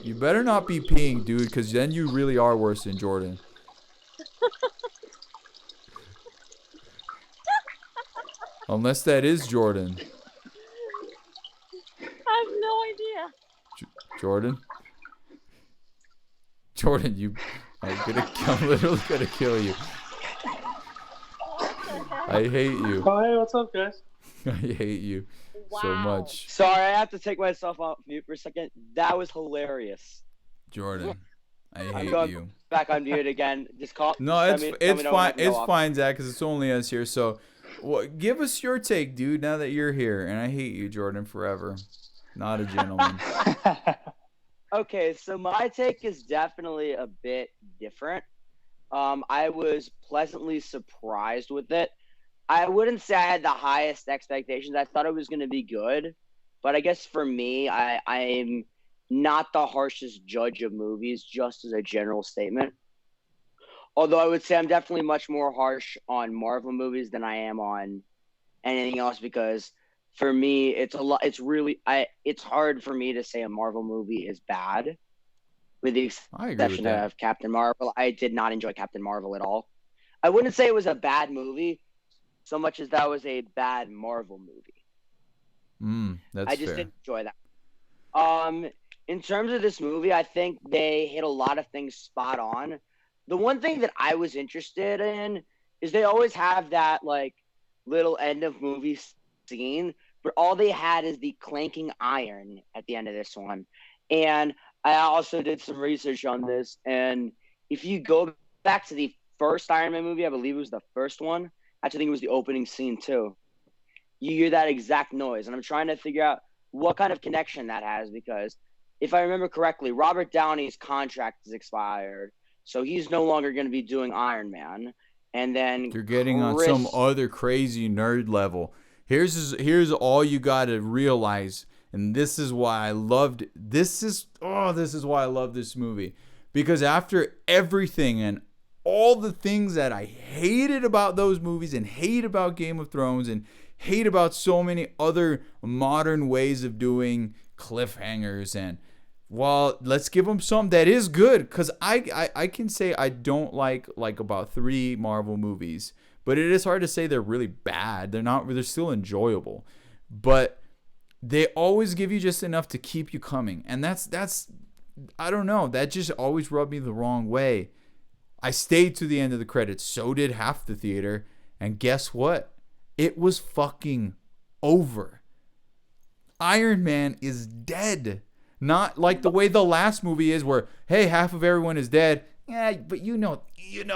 You better not be peeing, dude, because then you really are worse than Jordan. Unless that is Jordan. I have no idea. Jordan? Jordan, I'm literally gonna kill you. I hate you. Oh, hey, what's up, guys? I hate you so much. Sorry, I have to take myself off mute for a second. That was hilarious. Jordan, I hate you. Back on mute again. Just call. No, it's fine. It's fine, Zach, because it's only us here. So, give us your take, dude. Now that you're here, and I hate you, Jordan, forever. Not a gentleman. Okay, so my take is definitely a bit different. I was pleasantly surprised with it. I wouldn't say I had the highest expectations. I thought it was going to be good. But I guess for me, I'm not the harshest judge of movies, just as a general statement. Although I would say I'm definitely much more harsh on Marvel movies than I am on anything else, because for me, it's hard for me to say a Marvel movie is bad. With the exception of Captain Marvel. I did not enjoy Captain Marvel at all. I wouldn't say it was a bad movie so much as that was a bad Marvel movie. I just fair. didn't enjoy that. In terms of this movie, I think they hit a lot of things spot on. The one thing that I was interested in is they always have that like little end of movie scene, but all they had is the clanking iron at the end of this one. And I also did some research on this, and if you go back to the first Iron Man movie, I believe it was the first one. Actually, I think it was the opening scene too. You hear that exact noise, and I'm trying to figure out what kind of connection that has, because if I remember correctly, Robert Downey's contract is expired, so he's no longer going to be doing Iron Man. and then You're getting on some other crazy nerd level. Here's all you got to realize, and this is why I loved this is why I love this movie, because after everything and all the things that I hated about those movies and hate about Game of Thrones and hate about so many other modern ways of doing cliffhangers, and well, let's give them something that is good, because I can say I don't like about 3 Marvel movies, but it is hard to say they're really bad. They're still enjoyable, but they always give you just enough to keep you coming, and that's I don't know, that just always rubbed me the wrong way. I stayed to the end of the credits, so did half the theater, and guess what? It was fucking over. Iron Man is dead. Not like the way the last movie is, where, hey, half of everyone is dead. Yeah, but you know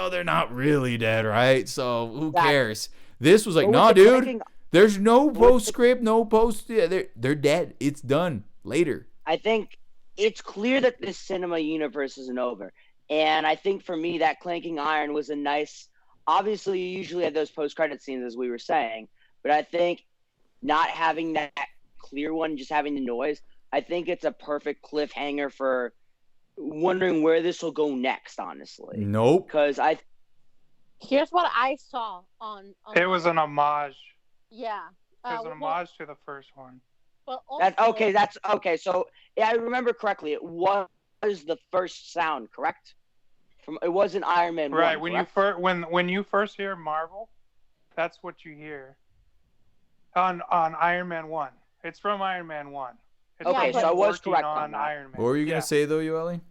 they're not really dead, right? So who cares? This was like, nah, dude. There's no postscript, no post. Yeah, they're dead. It's done. Later. I think it's clear that this cinema universe isn't over, and I think for me that clanking iron was a nice. Obviously, you usually have those post-credit scenes, as we were saying, but I think not having that clear one, just having the noise, I think it's a perfect cliffhanger for wondering where this will go next, honestly. Nope. Because here's what I saw on it was an homage. Yeah. It was an homage to the first one. But also, that's okay. So yeah, I remember correctly. It was the first sound, correct? It wasn't Iron Man 1. Right. When you first hear Marvel, that's what you hear. On Iron Man 1. It's from Iron Man 1. Okay, so I was correct on Iron Man. What were you gonna say though, Yoeli?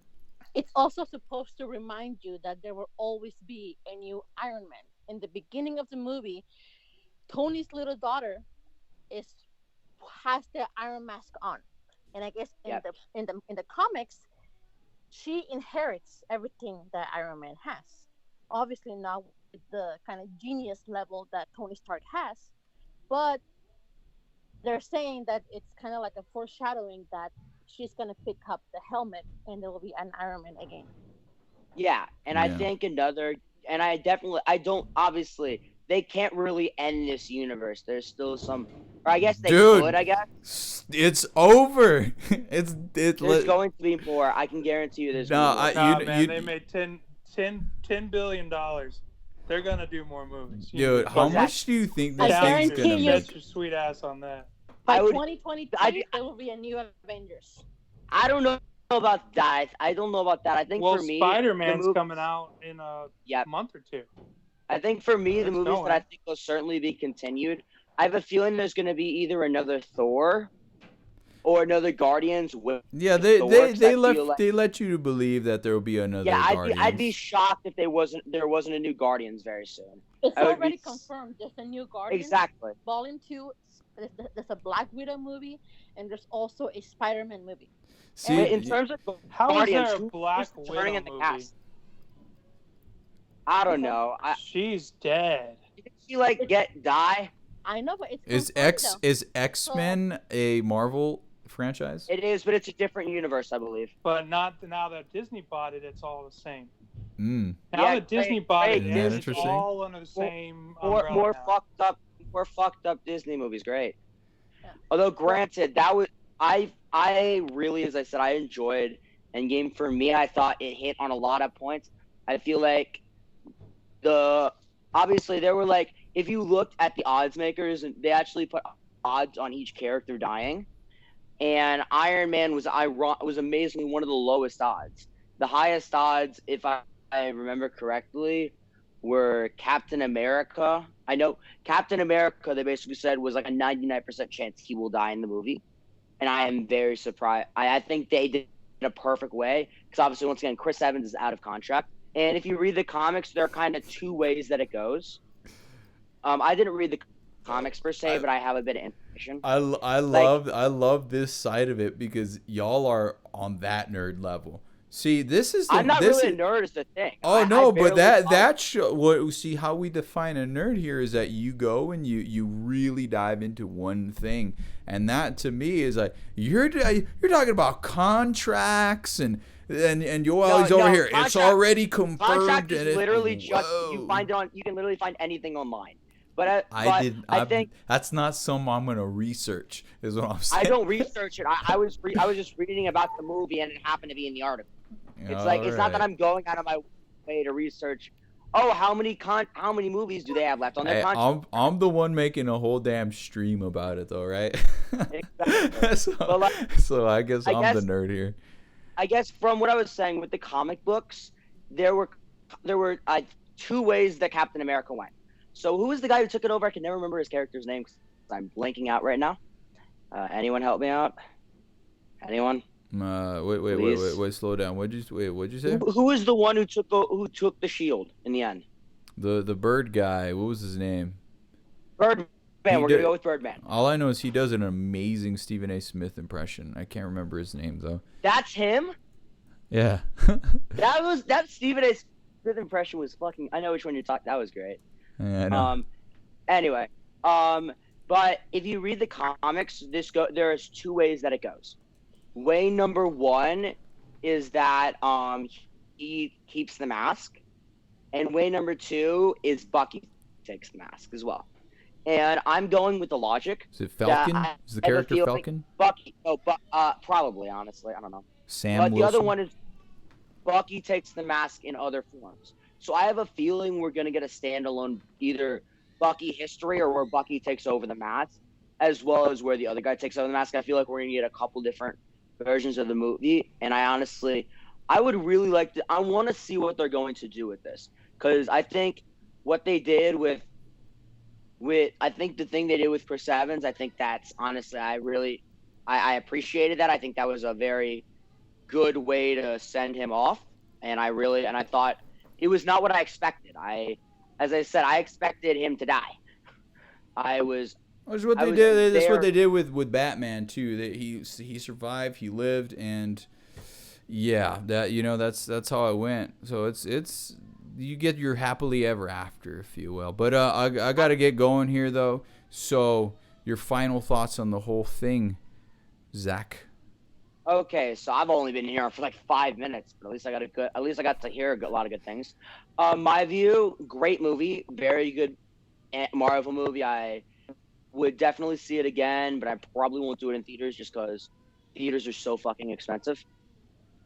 It's also supposed to remind you that there will always be a new Iron Man. In the beginning of the movie, Tony's little daughter has the Iron Mask on, and I guess in the comics, she inherits everything that Iron Man has. Obviously not with the kind of genius level that Tony Stark has, but they're saying that it's kind of like a foreshadowing that she's going to pick up the helmet and there will be an Iron Man again. Yeah, and I think obviously, they can't really end this universe. There's still some, or I guess they could, I guess. It's over. There's going to be more. I can guarantee you there's more. They made $10 billion. They're gonna do more movies. Dude, how much do you think this thing's gonna make? Get your sweet ass on that. By 2023, there will be a new Avengers. I don't know about that. I think for me, Spider-Man's coming out in a month or two. I think for me, the movies that I think will certainly be continued, I have a feeling there's going to be either another Thor or another Guardians with they let you to believe that there will be another Guardians. I'd be shocked if there wasn't a new Guardians very soon. It's already confirmed. There's a new Guardians. Exactly. Volume 2. There's a Black Widow movie, and there's also a Spider-Man movie. See, in terms of how Guardians, is there a Black Widow in the movie? cast? I don't know. She's dead. Did she die? I know, but is X-Men a Marvel franchise? It is, but it's a different universe, I believe. But not now that Disney bought it. It's all the same. Now that Disney bought it, it's all under the same more fucked up Disney movies. Great. Yeah. Although granted, that was I really, as I said, I enjoyed Endgame. For me, I thought it hit on a lot of points. I feel like obviously there were if you looked at the odds makers, and they actually put odds on each character dying, and Iron Man was amazingly one of the lowest odds. The highest odds, if I remember correctly, were Captain America. I know Captain America, they basically said, was like a 99% chance he will die in the movie. And I am very surprised. I think they did it in a perfect way, because obviously, once again, Chris Evans is out of contract. And if you read the comics, there are kind of 2 ways that it goes. I didn't read the comics per se, but I have a bit of information. I love this side of it, because y'all are on that nerd level. See, this is I'm not this really a is nerd is the thing. Oh I no, but barely follow. what see how we define a nerd here is that you go and you really dive into one thing, and that to me is like you're talking about contracts and Joel No, is over no, here. It's already contract confirmed is and it literally just whoa. you can literally find anything online. I But did. I think That's not something I'm gonna research. Is what I'm I saying. don't research it. I was just reading about the movie and it happened to be in the article. It's like All it's not that right. I'm going out of my way to research. Oh, how many movies do they have left on their Hey, contract? I'm the one making a whole damn stream about it though, right? Exactly. so, But like, so I guess I I'm the guess nerd here. I guess from what I was saying with the comic books, there were two ways that Captain America went. So who was the guy who took it over? I can never remember his character's name because I'm blanking out right now. Anyone help me out? Anyone? Wait, Please. slow down. What'd you say? Who was the one who took the shield in the end? The bird guy. What was his name? Birdman. He We're gonna did. go with Birdman. All I know is he does an amazing Stephen A. Smith impression. I can't remember his name though. That's him. Yeah. That Stephen A. Smith impression was fucking. I know which one you're talking. That was great. Yeah, I know. Anyway, but if you read the comics, there's two ways that it goes. Way number one is that he keeps the mask, and way number two is Bucky takes the mask as well. And I'm going with the logic. Is it Falcon? Is the character Falcon? Bucky. Oh, probably. Honestly, I don't know. Sam But Wilson. the other one is Bucky takes the mask in other forms. So I have a feeling we're gonna get a standalone either Bucky history or where Bucky takes over the mask, as well as where the other guy takes over the mask. I feel like we're gonna get a couple different versions of the movie, and I would really like to. I want to see what they're going to do with this because I think what they did with I think the thing they did with Chris Evans, I think that's honestly I appreciated that. I think that was a very good way to send him off, and I thought it was not what I expected. As I said, I expected him to die. I was That's what I they was did. That's what there. they did with Batman too. That he survived, he lived, and yeah, that's how it went. So it's you get your happily ever after, if you will. But I gotta get going here though. So your final thoughts on the whole thing, Zach? Okay, so I've only been here for like 5 minutes, but at least I got to hear a lot of good things. My view, great movie, very good Marvel movie. I would definitely see it again, but I probably won't do it in theaters just because theaters are so fucking expensive.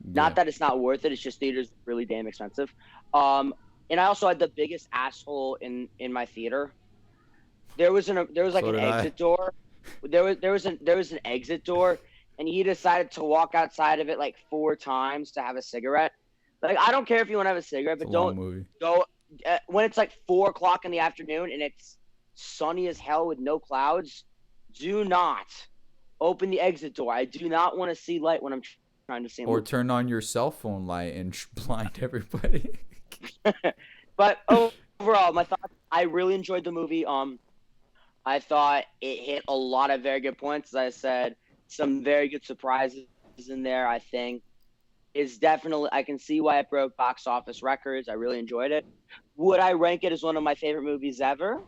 Not that it's not worth it. It's just theaters are really damn expensive. And I also had the biggest asshole in my theater. There was like So an did I. exit door. There was an exit door, and he decided to walk outside of it like 4 times to have a cigarette. Like I don't care if you want to have a cigarette, It's a but long don't movie. go when it's like 4 o'clock in the afternoon and it's sunny as hell with no clouds. Do not open the exit door. I do not want to see light when I'm trying to see a Or movie. turn on your cell phone light and blind everybody. But overall, my thoughts. I really enjoyed the movie. I thought it hit a lot of very good points. As I said, some very good surprises in there. I think is definitely. I can see why it broke box office records. I really enjoyed it. Would I rank it as one of my favorite movies ever?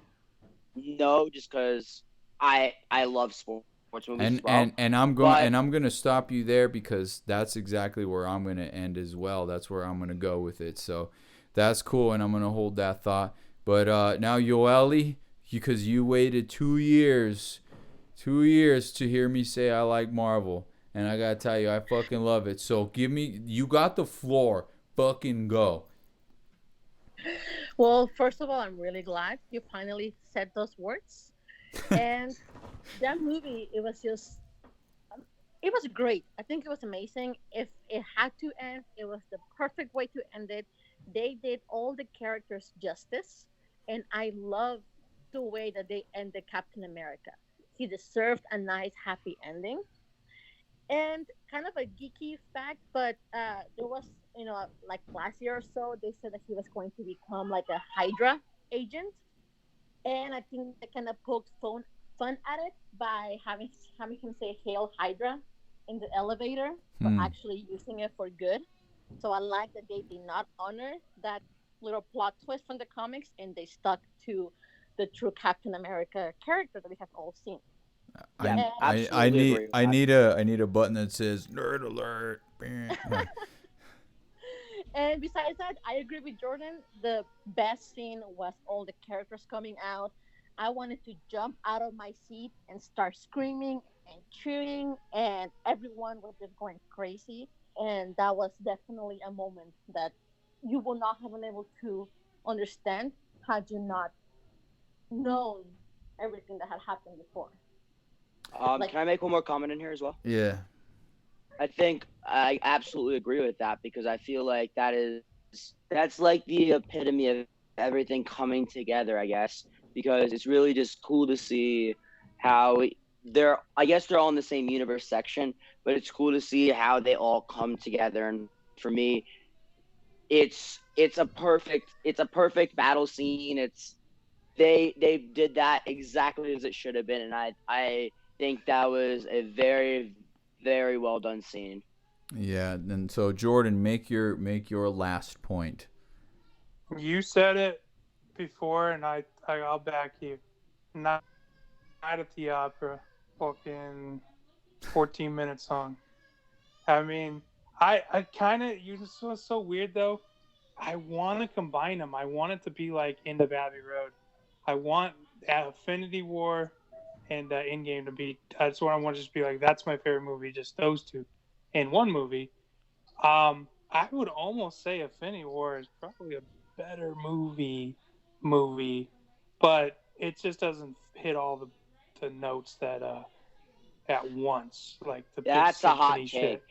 No, just because I love sports movies as well. And But I'm gonna stop you there because that's exactly where I'm gonna end as well. That's where I'm gonna go with it. So that's cool, and I'm gonna hold that thought. But now Yoeli, because you waited 2 years, 2 years to hear me say I like Marvel, and I gotta tell you I fucking love it. So you got the floor, fucking go. Well, first of all, I'm really glad you finally said those words. And that movie, it was great. I think it was amazing. If it had to end, it was the perfect way to end it. They did all the characters justice, and I love the way that they ended Captain America. He deserved a nice, happy ending. And kind of a geeky fact, but there was, like last year or so, they said that he was going to become like a Hydra agent, and I think they kind of poked fun at it by having him say "Hail Hydra" in the elevator, but Hmm. actually using it for good. So I like that they did not honor that little plot twist from the comics, and they stuck to the true Captain America character that we have all seen. Yeah, And absolutely agree with I that. need a button that says nerd alert. and besides that, I agree with Jordan. The best scene was all the characters coming out. I wanted to jump out of my seat and start screaming and cheering, and everyone was just going crazy. And that was definitely a moment that you will not have been able to understand had you not known everything that had happened before. Like, Can I make one more comment in here as well? Yeah. I think I absolutely agree with that because I feel like that's like the epitome of everything coming together, I guess, because it's really just cool to see how they're I guess they're all in the same universe section, but it's cool to see how they all come together. And for me, it's a perfect battle scene. They did that exactly as it should have been, and I think that was a very very well done scene. Yeah, and so Jordan, make your last point. You said it before, and I'll back you. Night at the Opera, fucking 14-minute song. I mean, I kind of you just was so weird though. I want to combine them. I want it to be like End of Abbey Road. I want Affinity War and Endgame to be. That's what I want to just be like. That's my favorite movie. Just those two in one movie. I would almost say Affinity War is probably a better movie, but it just doesn't hit all the notes that at once, like the big That's a hot symphony shit. take.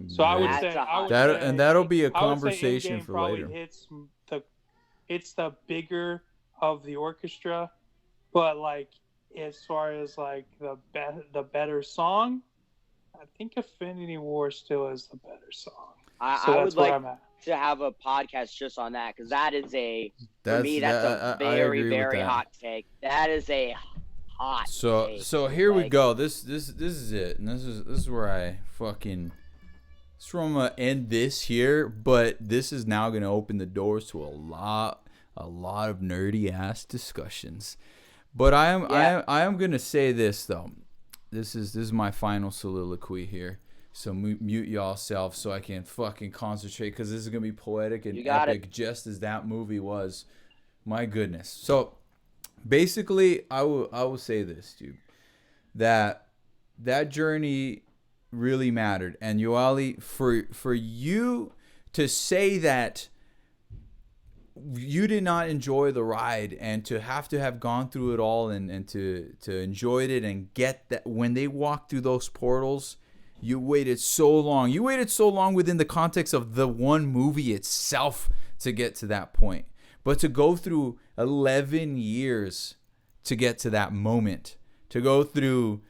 So I would Yeah. That's say a hot That take. and that'll be a I would say conversation Endgame for probably later. hits the it's the bigger of the orchestra, but like as far as like the better song, I think Affinity War still is the better song. So I would that's where like I'm at. to have a podcast just on that because that is a for That's me that's a I very agree with very that. hot take. That is a hot take. So here we Like go. This is it, and this is where I fucking. This is where I'm gonna end this here, but this is now gonna open the doors to a lot of nerdy ass discussions. But Yeah. I am gonna say this though. This is my final soliloquy here. So mute y'all self so I can fucking concentrate because this is gonna be poetic and You got it. epic, just as that movie was. My goodness. So basically, I will say this, dude, that that journey really mattered, and Yoali, for you to say that you did not enjoy the ride and to have gone through it all and to enjoy it and get that when they walked through those portals, you waited so long. You waited so long within the context of the one movie itself to get to that point. But to go through 11 years to get to that moment, to go through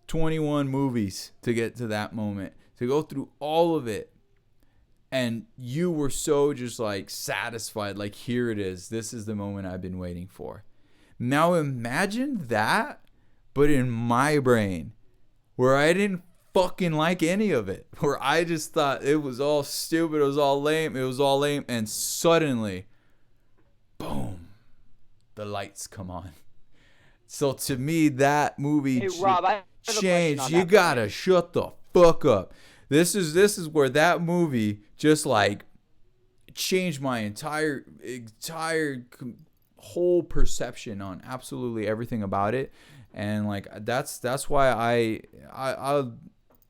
21 movies to get to that moment, to go through all of it, and you were so just like satisfied, like, here it is, this is the moment I've been waiting for. Now imagine that, but in my brain, where I didn't fucking like any of it, where I just thought it was all stupid, it was all lame, and suddenly, boom, the lights come on. So to me, that movie Hey Rob, I have a question changed. on You that gotta point. shut the fuck up. This is where that movie just like changed my entire whole perception on absolutely everything about it, and like that's why I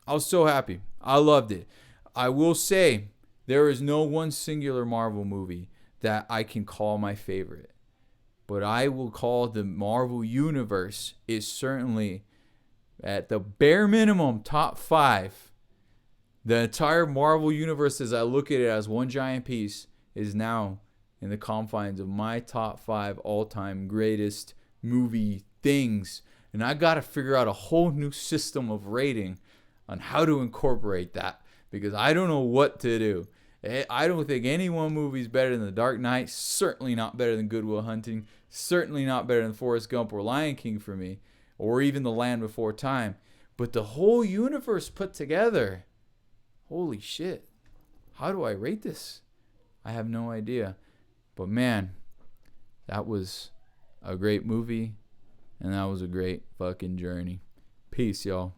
was so happy. I loved it. I will say there is no one singular Marvel movie that I can call my favorite, but I will call the Marvel Universe is certainly at the bare minimum top 5. The entire Marvel Universe, as I look at it as one giant piece, is now in the confines of my top 5 all-time greatest movie things. And I got to figure out a whole new system of rating on how to incorporate that because I don't know what to do. I don't think any one movie is better than The Dark Knight. Certainly not better than Good Will Hunting. Certainly not better than Forrest Gump or Lion King for me, or even The Land Before Time. But the whole universe put together, holy shit. how do I rate this? I have no idea. But man, that was a great movie, and that was a great fucking journey. Peace, y'all.